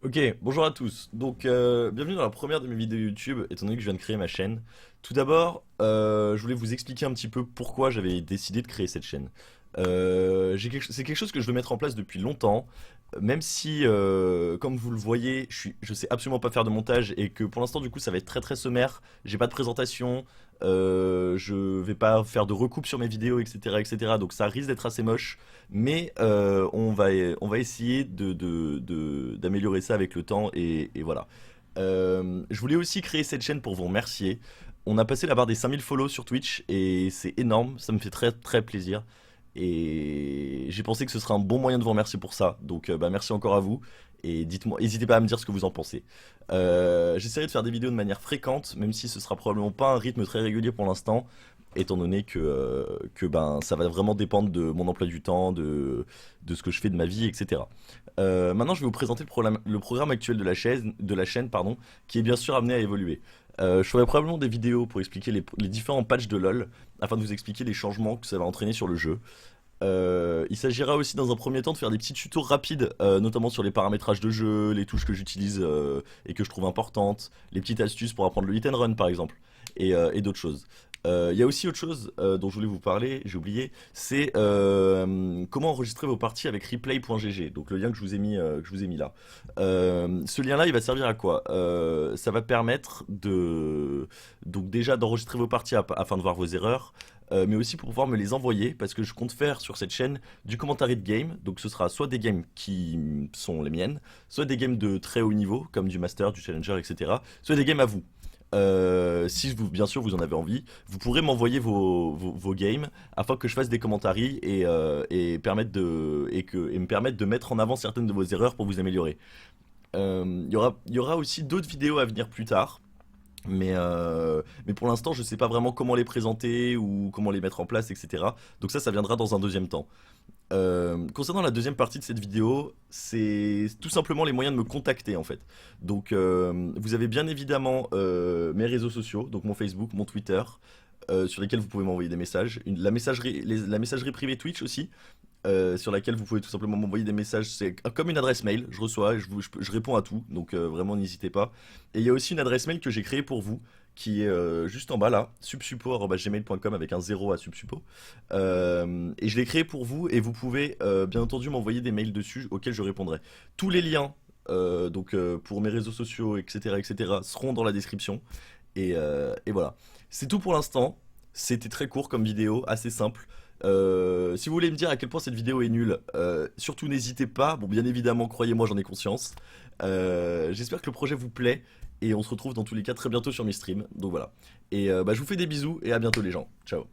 Ok, bonjour à tous. Donc, bienvenue dans la première de mes vidéos YouTube, étant donné que je viens de créer ma chaîne. Tout d'abord, je voulais vous expliquer un petit peu pourquoi j'avais décidé de créer cette chaîne. C'est quelque chose que je veux mettre en place depuis longtemps, même si, comme vous le voyez, je sais absolument pas faire de montage et que pour l'instant, du coup, ça va être très très sommaire. J'ai pas de présentation, je vais pas faire de recoupe sur mes vidéos, etc., etc. Donc, ça risque d'être assez moche. Mais on va essayer d'améliorer ça avec le temps et voilà. Je voulais aussi créer cette chaîne pour vous remercier. On a passé la barre des 5000 follow sur Twitch et c'est énorme, ça me fait très très plaisir. Et j'ai pensé que ce serait un bon moyen de vous remercier pour ça. Donc bah, merci encore à vous. Et dites-moi, n'hésitez pas à me dire ce que vous en pensez. J'essaierai de faire des vidéos de manière fréquente, même si ce sera probablement pas un rythme très régulier pour l'instant, étant donné que ben, ça va vraiment dépendre de mon emploi du temps, de ce que je fais de ma vie, etc. Maintenant, je vais vous présenter le programme actuel de la chaîne, pardon, qui est bien sûr amené à évoluer. Je ferai probablement des vidéos pour expliquer les différents patchs de LoL, afin de vous expliquer les changements que ça va entraîner sur le jeu. Il s'agira aussi dans un premier temps de faire des petits tutos rapides, notamment sur les paramétrages de jeu, les touches que j'utilise et que je trouve importantes, les petites astuces pour apprendre le hit and run par exemple, et d'autres choses. Il y a aussi autre chose dont je voulais vous parler, j'ai oublié, c'est comment enregistrer vos parties avec replay.gg, donc le lien que je vous ai mis là. Ce lien-là, il va servir à quoi? Ça va permettre donc déjà d'enregistrer vos parties afin de voir vos erreurs, mais aussi pour pouvoir me les envoyer, parce que je compte faire sur cette chaîne du commentary de game, donc ce sera soit des games qui sont les miennes, soit des games de très haut niveau, comme du Master, du Challenger, etc., soit des games à vous. Si vous, bien sûr vous en avez envie, vous pourrez m'envoyer vos games afin que je fasse des commentaries et me permettre de mettre en avant certaines de vos erreurs pour vous améliorer. Il y aura aussi d'autres vidéos à venir plus tard. Mais pour l'instant, je sais pas vraiment comment les présenter ou comment les mettre en place, etc. Donc ça viendra dans un deuxième temps. Concernant la deuxième partie de cette vidéo, c'est tout simplement les moyens de me contacter en fait. Donc vous avez bien évidemment mes réseaux sociaux, donc mon Facebook, mon Twitter, sur lesquels vous pouvez m'envoyer des messages. La messagerie privée Twitch aussi, sur laquelle vous pouvez tout simplement m'envoyer des messages. C'est comme une adresse mail, je reçois et je réponds à tout, donc vraiment n'hésitez pas. Et il y a aussi une adresse mail que j'ai créée pour vous, qui est juste en bas là, subsupo@gmail.com avec un 0 à subsupo. Et je l'ai créée pour vous et vous pouvez bien entendu m'envoyer des mails dessus auxquels je répondrai. Tous les liens, pour mes réseaux sociaux, etc., etc., seront dans la description. Et voilà. C'est tout pour l'instant. C'était très court comme vidéo, assez simple. Si vous voulez me dire à quel point cette vidéo est nulle, surtout n'hésitez pas. Bon, bien évidemment, croyez-moi, j'en ai conscience. J'espère que le projet vous plaît et on se retrouve dans tous les cas très bientôt sur mes streams. Donc voilà. Et bah, je vous fais des bisous et à bientôt les gens. Ciao.